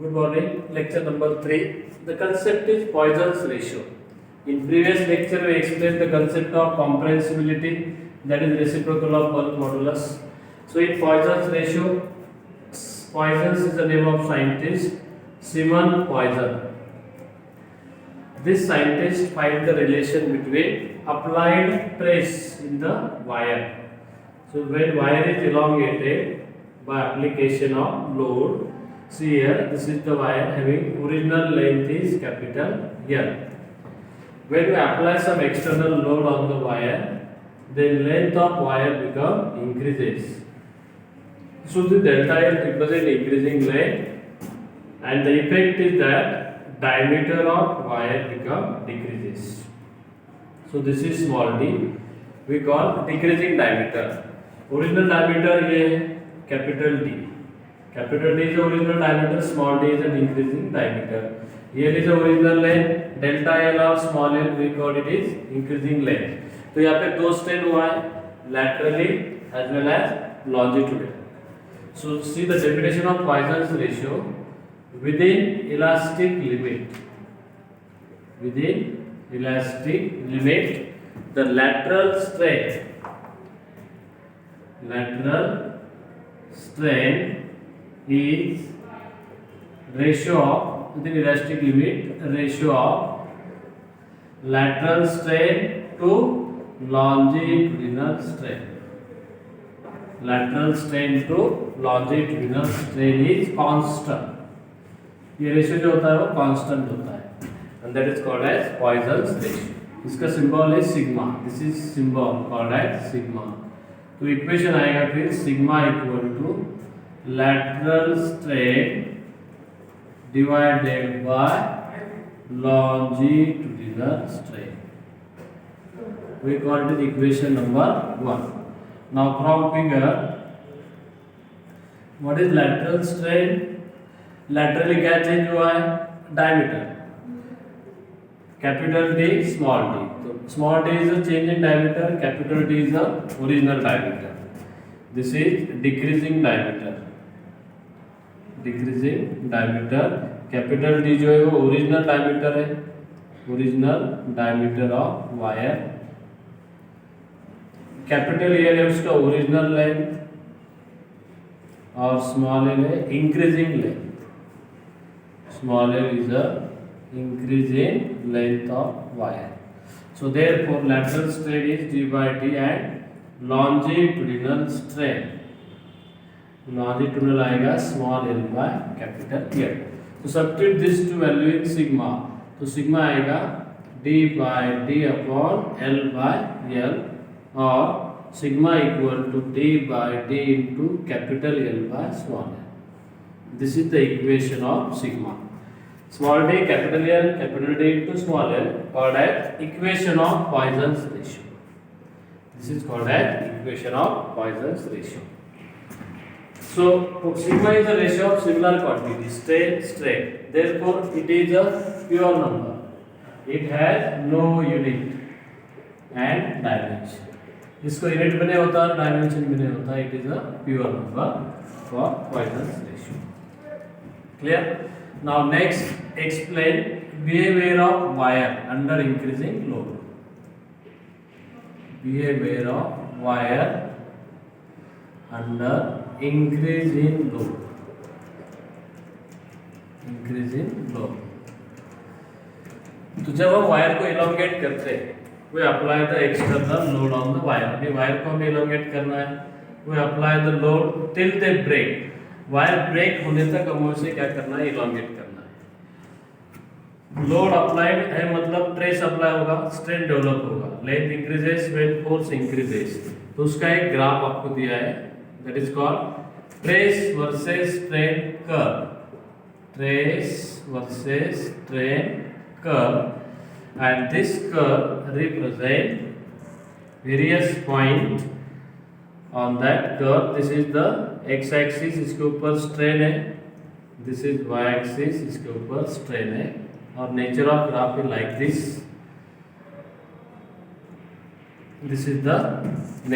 Good morning. Lecture number 3. The concept is Poisson's ratio. In previous lecture, we explained the concept of comprehensibility, that is reciprocal of bulk modulus. So, in Poisson's ratio, Poisson is the name of scientist Simon Poisson. This scientist find the relation between applied press in the wire. So, when wire is elongated by application of load, see here, this is the wire having original length is capital L. When we apply some external load on the wire, the length of wire become increases. So the delta L represent increasing length, and the effect is that diameter of wire become decreases. So this is small d, we call decreasing diameter. Original diameter ये capital D. Capital D is the original diameter, small d is an increasing diameter. Here is the original length, delta L or small l, we call it is increasing length. तो यहाँ पे दो strain हुआ है, laterally as well as longitudinally. So see the definition of Poisson's ratio: within elastic limit. Within elastic limit, the lateral strain is ratio of, within elastic limit, ratio of lateral strain to longitudinal strain. Lateral strain to longitudinal strain is constant. ये ratio जो होता है वो constant होता है, and that is called as Poisson's ratio. इसका symbol है sigma. This is symbol called as sigma. तो इक्वेशन आएगा फिर sigma equal to lateral strain divided by longitudinal strain. We call it equation number 1. Now from figure, what is lateral strain? Laterally क्या change हुआ है? Diameter. Capital D, small d. So small d is a change in diameter. Capital D is the original diameter. This is decreasing diameter. Decreasing diameter. Capital D जो है वो original diameter है. Original diameter of wire. Capital L है उसका original length और small L है increasing length. Small L is a increasing length of wire. So therefore lateral strain is D by D and longitudinal strain, longitudinal आएगा small L by capital L. तो substitute this to value in sigma, तो sigma आएगा D by D upon L by L और sigma equal to d by d into capital L by small l. This is the equation of sigma. Small d, capital D into small l, called as equation of Poisson's ratio. This is called as equation of Poisson's ratio. So sigma is the ratio of similar quantity, strain. Therefore, it is a pure number. It has no unit and dimension. इसको unit में नहीं होता, dimension में नहीं होता. It is a pure number for Poisson's ratio. Clear? Now next explain behaviour of wire under increasing load. Behaviour of wire under increasing load. Increasing load. तो जब हम वायर को इलोंगेट करते हैं, we apply the external load on the wire. अभी wire को हमें elongate करना है. we apply the load till they break. Wire break होने तक हमें उसे क्या करना है? elongate करना है. लोड अप्लाइड है मतलब ट्रेस अप्लाई होगा, स्ट्रेन डेवलप होगा, length increases when force increases. तो उसका एक ग्राफ आपको दिया है, that is called trace versus strain curve. Trace versus strain curve. And this curve represent various points on that curve. This is the x-axis, इसके ऊपर strain है. This is y-axis, इसके ऊपर strain है. और nature of graph is like this. This is the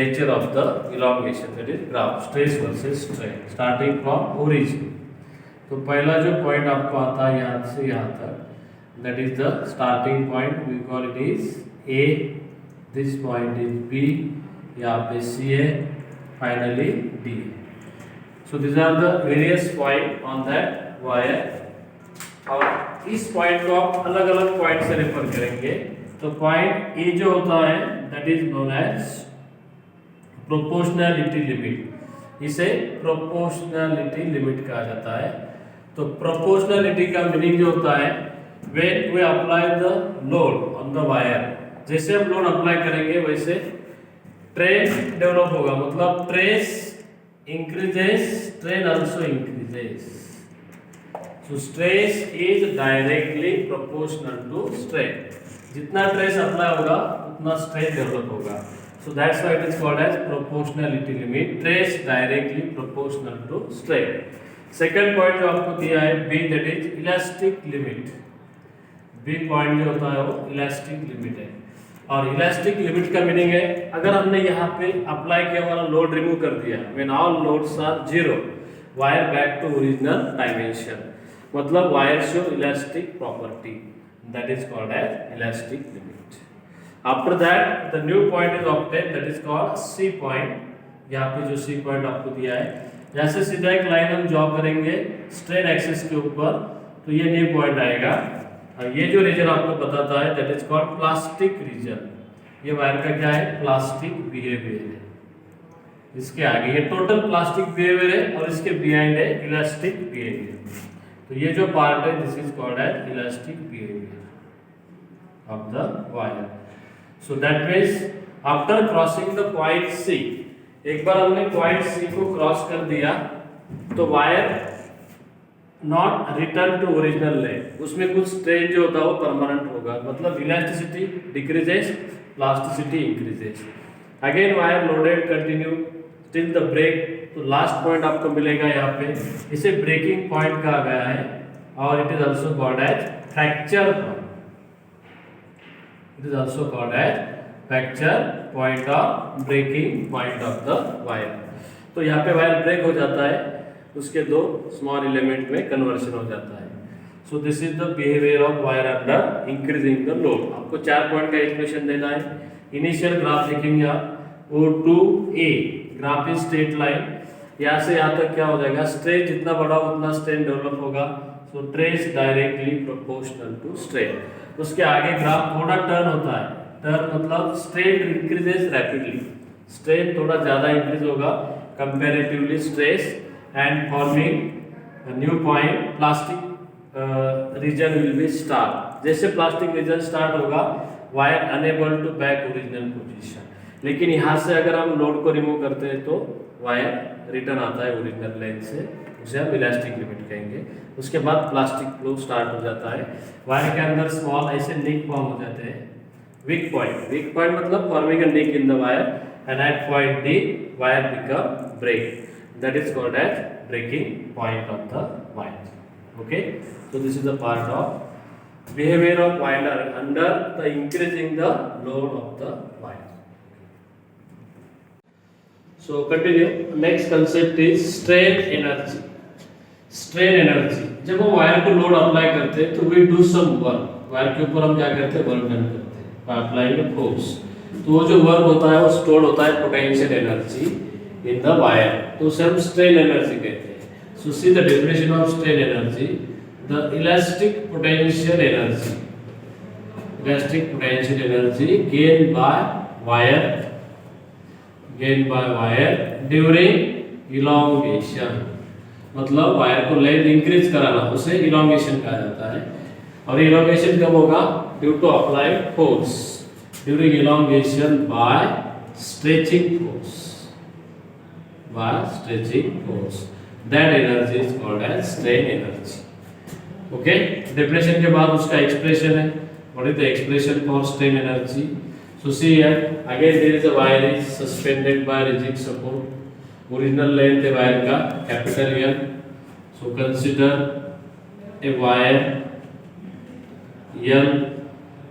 nature of the elongation, that is graph, stress versus strain, starting from origin. तो पहला जो पॉइंट आपको आता है यहाँ से यहाँ तक, that is the starting point, we call it is A, this point is B, यहाँ पे सी है, finally D. So this are the various point on that wire. और इस पॉइंट को आप अलग अलग पॉइंट से रेफर करेंगे। तो पॉइंट ए जो होता है that is known as proportionality limit, इसे प्रोपोर्शनैलिटी लिमिट कहा जाता है। तो प्रोपोर्शनैलिटी का मीनिंग जो होता है, when we apply the load on the wire, जैसे हम लोड अप्लाई करेंगे वैसे ट्रेन डेवलप होगा, मतलब stress increases, strain also increases. So stress is directly proportional to strain, जितना ट्रेस अप्लाई होगा उतना स्ट्रेन डेवलप होगा। So that's why it is called as proportionality limit, trace directly proportional to strain। Second point जो आपको दिया है B, that is elastic limit। B point जो होता है वो इलास्टिक लिमिट है। और इलास्टिक लिमिट का मीनिंग है, अगर हमने यहाँ पे अप्लाई किया वाला लोड रिमूव कर दिया, when all loads are zero, wire back to original dimension, मतलब wire show elastic property, that is called as elastic limit। After that the new point is obtained, that is called C point। यहाँ पे जो C point आपको दिया है, यहाँ से सीधा एक लाइन हम ड्रॉ करेंगे स्ट्रेन एक्सिस के ऊपर, तो ये न्यू पॉइंट आएगा। और ये जो रीजन आपको बताता है that is called plastic region. ये वायर का क्या है, प्लास्टिक बिहेवियर है। इसके आगे ये टोटल प्लास्टिक बिहेवियर है और इसके बिहाइंड है इलास्टिक बिहेवियर। तो ये जो पार्ट है this is called as elastic behaviour of the wire. So that means after crossing the point C, एक बार हमने पॉइंट C को क्रॉस कर दिया तो wire not return to original length, उसमें कुछ स्ट्रेन जो होता है वो परमानेंट होगा, मतलब elasticity decreases, plasticity increases. Again wire loaded continue till the break, तो लास्ट पॉइंट आपको मिलेगा यहाँ पे, इसे ब्रेकिंग पॉइंट कहा गया है और it is also called as fracture point. It is also called as fracture point or breaking point of the wire। तो यहाँ पे वायर ब्रेक हो जाता है, उसके दो स्मॉल एलिमेंट में कन्वर्शन हो जाता है। सो this is the behaviour of wire under increasing the load. आपको 4 पॉइंट का इक्वेशन देना है। इनिशियल ग्राफ लिखेंगे आप, O2A graph is straight line, यहाँ से यहाँ तक क्या हो जाएगा, स्ट्रेन जितना बड़ा उतना स्ट्रेन डेवलप होगा। So stress directly proportional to strain. उसके आगे ग्राफ थोड़ा टर्न होता है, टर्न मतलब स्ट्रेन इंक्रीजेस रैपिडली, स्ट्रेन थोड़ा ज्यादा इंक्रीज होगा comparatively stress, and forming new point plastic region will be start. जैसे प्लास्टिक रीजन स्टार्ट होगा wire unable to back original position, लेकिन यहाँ से अगर हम लोड को रिमूव करते हैं तो वायर रिटर्न आता है ओरिजिनल लेंथ से, उसे हम इलास्टिक लिमिट कहेंगे। उसके बाद प्लास्टिक फ्लो स्टार्ट हो जाता है, वायर के अंदर स्मॉल ऐसे निक फॉर्म हो जाते हैं, वीक पॉइंट मतलब forming a nick in the wire, and at point D wire become break, that is called as breaking point of the wire. Okay, so this is the part of behaviour of wire under the increasing the load of the wire. So continue, next concept is strain energy। strain energy, जब हम wire को load apply करते हैं तो we do some work, wire के ऊपर हम क्या करते हैं, वर्क डन करते हैं by applying the force। तो वो जो वर्क होता है वो स्टोर होता है potential energy in the wire, तो उसे हम स्ट्रेन एनर्जी कहते हैं। So see the definition of strain energy, the elastic potential energy, elastic potential energy gained by wire during elongation, मतलब वायर को लेंथ इंक्रीज कराना, उसे इलोंगेशन कहा जाता है। और इलोंगेशन कब होगा, due to applied force during elongation by stretching force, that energy is called as strain energy. Okay, definition के बाद उसका एक्सप्रेशन है, what is the expression for strain energy. So see here, again there is a wire is suspended by rigid support, original length है wire का capital N, so consider a wire N,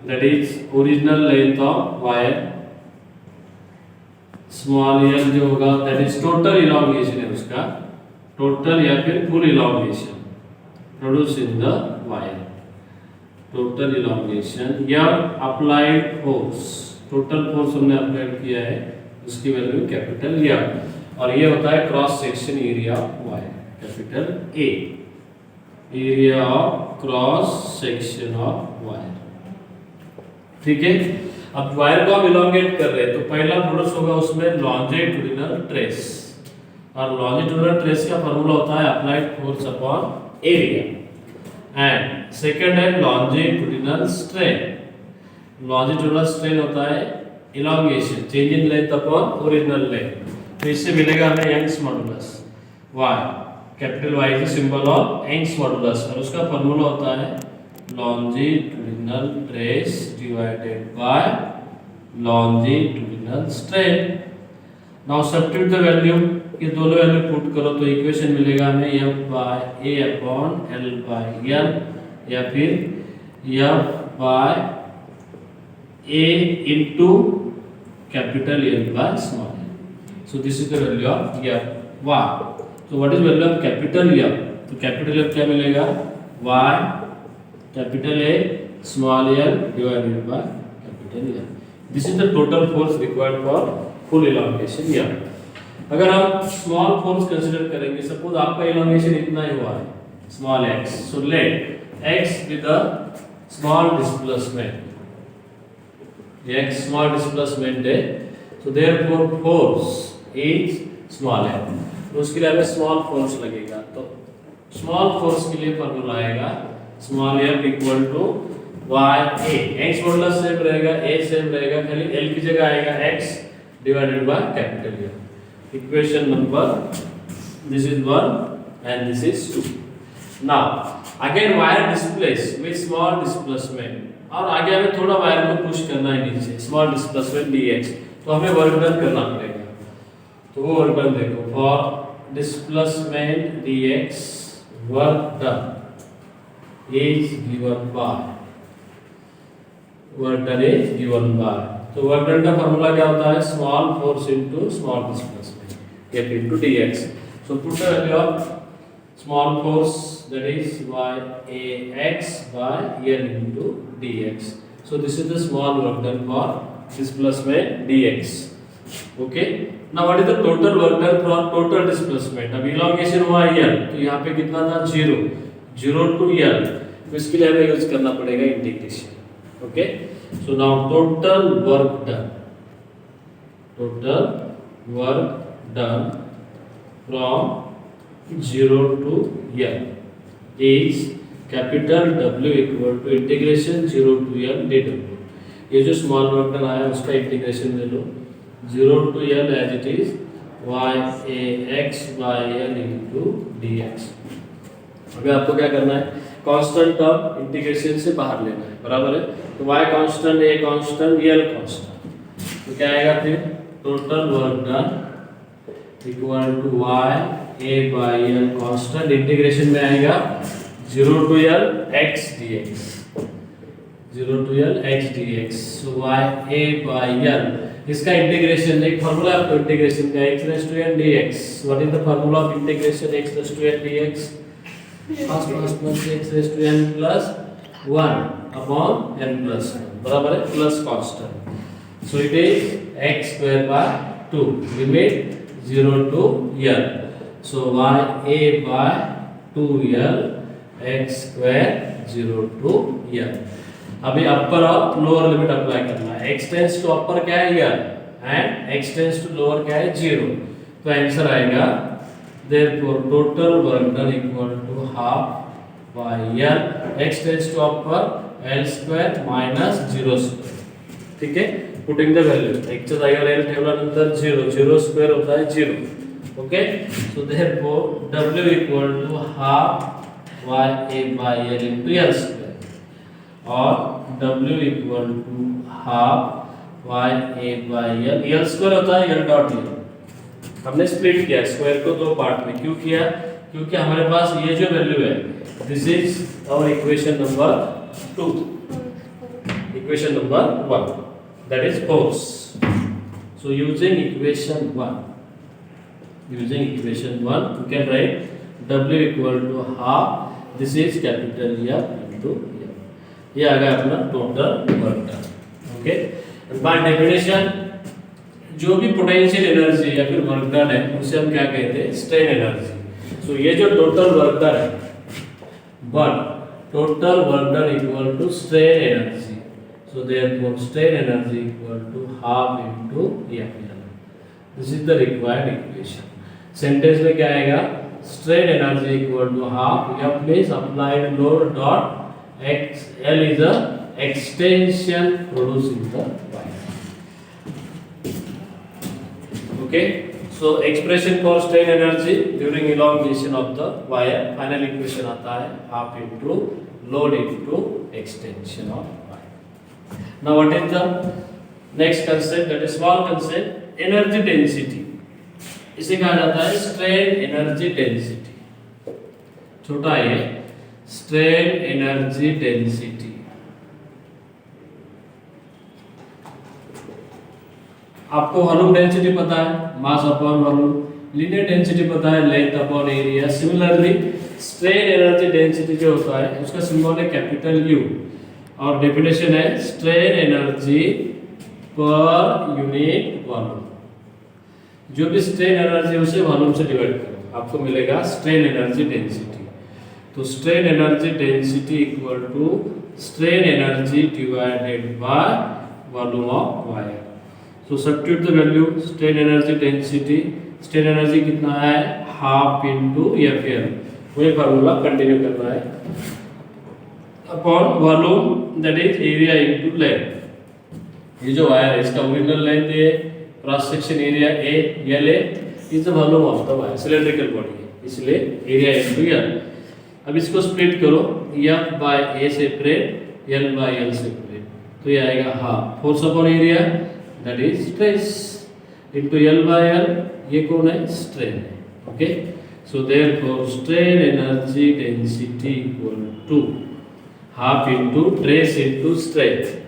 that is original length of wire, small n जो होगा that is total elongation है उसका, total या फिर full elongation, produce in the wire, total elongation या applied force, total force हमने apply किया है उसकी वैल्यू कैपिटल या, और ये होता है cross section area of wire, capital A, area of cross section of wire. ठीक है, अब वायर को हम इलॉन्गेट कर रहे हैं तो पहला प्रोडक्ट होगा उसमें लॉन्जिट्यूडिनल ट्रेस, और लॉन्जिट्यूडिनल ट्रेस का फार्मूला होता है applied force upon area, and second है लॉन्जिट्यूडिनल स्ट्रेन, लॉन्जिट्यूडिनल स्ट्रेन होता है elongation, change in length upon original length, तो इससे मिलेगा हमें Young's modulus Y, capital Y is symbol of Young's modulus, और उसका फार्मूला होता है longitudinal trace divided by longitudinal strain। now substitute the value, ये दोनों वैल्यू पुट करो तो इक्वेशन मिलेगा हमें f by a upon l by n, या फिर f by a into capital L by small l, so this is the value of f y। so what is value of capital F, तो capital F क्या मिलेगा, y capital A small l divided by capital L, this is the total force required for full elongation. या अगर हम small force consider करेंगे, suppose आपका elongation इतना ही हुआ है small x, so let x with a small displacement, x small displacement है, so therefore force is small m, तो उसके लिए हमें स्मॉल फोर्स लगेगा, तो स्मॉल फोर्स के लिए फॉर्मूला आएगा small f equal to Y A, X modulus same रहेगा, a सेम रहेगा, खाली l की जगह आएगा x divided by capital F। Equation number this is 1 and this is 2। Now again wire displace with small displacement, और आगे हमें थोड़ा वायर को पुश करना है नीचे, स्मॉल डिस्प्लेसमेंट dx, तो हमें वर्क डन करना पड़ेगा, तो वो वर्क डन देखो, for displacement dx work done is given by, work done is given by, तो वर्क डन का फार्मूला क्या होता है, small force into small displacement, f into dx, so put the value of small force that is y ax by n into dx, so this is the small work done for displacement dx। okay, now what is the total work done for total displacement, अब elongation हुआ l, तो यहाँ पे कितना था 0 to l, तो इसके लिए हमें यूज करना पड़ेगा integration. Okay, so now total work done from 0 to l is capital W equal to integration 0 to l dw, ये जो स्मॉल वर्क डन आया उसका इंटीग्रेशन ले लो 0 to l as it is y ax by l into dx। अभी आपको क्या करना है, कांस्टेंट टर्म इंटीग्रेशन से बाहर लेना है, बराबर है, तो y constant, a constant, l constant, तो क्या आएगा फिर total work done equal to y a by l constant, integration में आएगा 0 to l x dx, 0 to l x dx, so y a by l, इसका इंटीग्रेशन, एक formula आपको integration का x raised to n dx, what is the formula of integration x raised to n dx, plus x raised to n plus 1 upon n plus 1, बराबर है plus constant, so it is x square by 2 limit 0 to l, so y a by 2l x square 0 to l। अभी अपर और lower limit apply करना है, x tends to अपर क्या है l and x tends to lower क्या है 0, तो answer आएगा therefore total work done equal to half by l, x tends to upper l square minus 0 square। ठीक है, पुटिंग द वैल्यू, x च्या जागेवर l ठेवल्यानंतर 0 स्क्वेअर होता है 0। Okay, so therefore w equal to half y a by l into l square, और w equal to half y a by l square होता है l dot l, हमने split किया स्क्वायर को दो पार्ट में, क्यों किया, क्योंकि हमारे पास ये जो वैल्यू है this is our equation number 2, equation number 1 that is force. So using equation 1 you can write w equal to half this is capital F into M. ये आ गया अपना total work done. Okay, by definition जो भी potential energy या फिर work done है उसे हम क्या कहते हैं, स्ट्रेन एनर्जी. सो ये जो टोटल वर्क डन है, but total work done equal to strain energy. So therefore strain energy equal to half into F. This is the required equation. Sentence में क्या आएगा, strain energy equal to half F means applied load dot X. L is the extension produced in the wire. Okay. So expression for strain energy during elongation of the wire, final equation आता है half into load into extension of wire. Now what is the next concept, that is small concept, energy density. इसे कहा जाता है strain energy density. छोटा है strain energy density. आपको volume density पता है, mass upon volume. Linear density पता है, length upon area. Similarly strain energy density जो होता है उसका सिंबल है कैपिटल U और डेफिनेशन है strain energy per unit volume. जो भी स्ट्रेन एनर्जी उसे वॉल्यूम से डिवाइड करो, आपको मिलेगा स्ट्रेन एनर्जी डेंसिटी. तो strain energy density equal to strain energy divided by volume of wire. So substitute the value strain energy density. Strain energy कितना है, half into Fl. वही formula continue करना है. Upon volume that is area into length. ये जो wire है इसका original length है, cross section area A, L is the volume of the wire. Cylindrical body है इसलिए एरिया इनटू L. अब इसको स्प्लिट करो, F by A separate, L by L separate, तो ये आएगा half. Force upon area that is stress into L by L, ये कौन है, strain है. okay, so therefore strain energy density equal to half into trace into strain,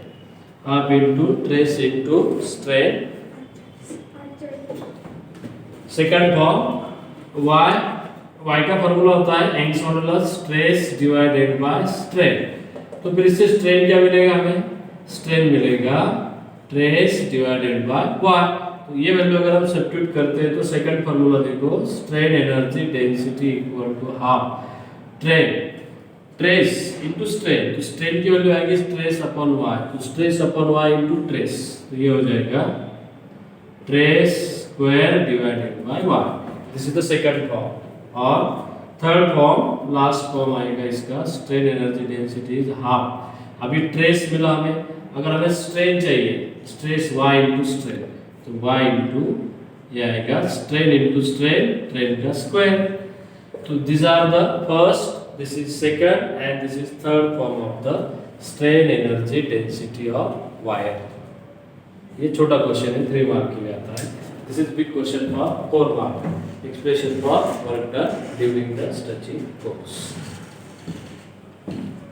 half into trace into strain. second form y का formula होता है Young's modulus stress divided by strain. तो फिर इससे स्ट्रेन क्या मिलेगा, हमें स्ट्रेन मिलेगा ट्रेस डिवाइडेड बाय y. तो ये वैल्यू अगर हम सब्स्टिट्यूट करते हैं तो सेकंड फार्मूला देखो, strain energy density equal to half stress into strain. तो स्ट्रेन की वैल्यू आएगी स्ट्रेस अपॉन y, तो stress upon y into stress, तो ये हो जाएगा stress square divided by y. This is the second form. और थर्ड फॉर्म, लास्ट फॉर्म आएगा इसका, strain energy density is half. अभी ट्रेस मिला हमें, अगर हमें स्ट्रेन चाहिए, स्ट्रेस y इंटू स्ट्रेन, तो y इंटू ये आएगा स्ट्रेन इंटू स्ट्रेन, ट्रेन का स्क्वायर. तो this are the first, this is second and this is third form of the strain energy density of wire. ये छोटा question है, 3 mark के लिए आता है. This is big question for 4 mark. Expression for work done during the stretching course.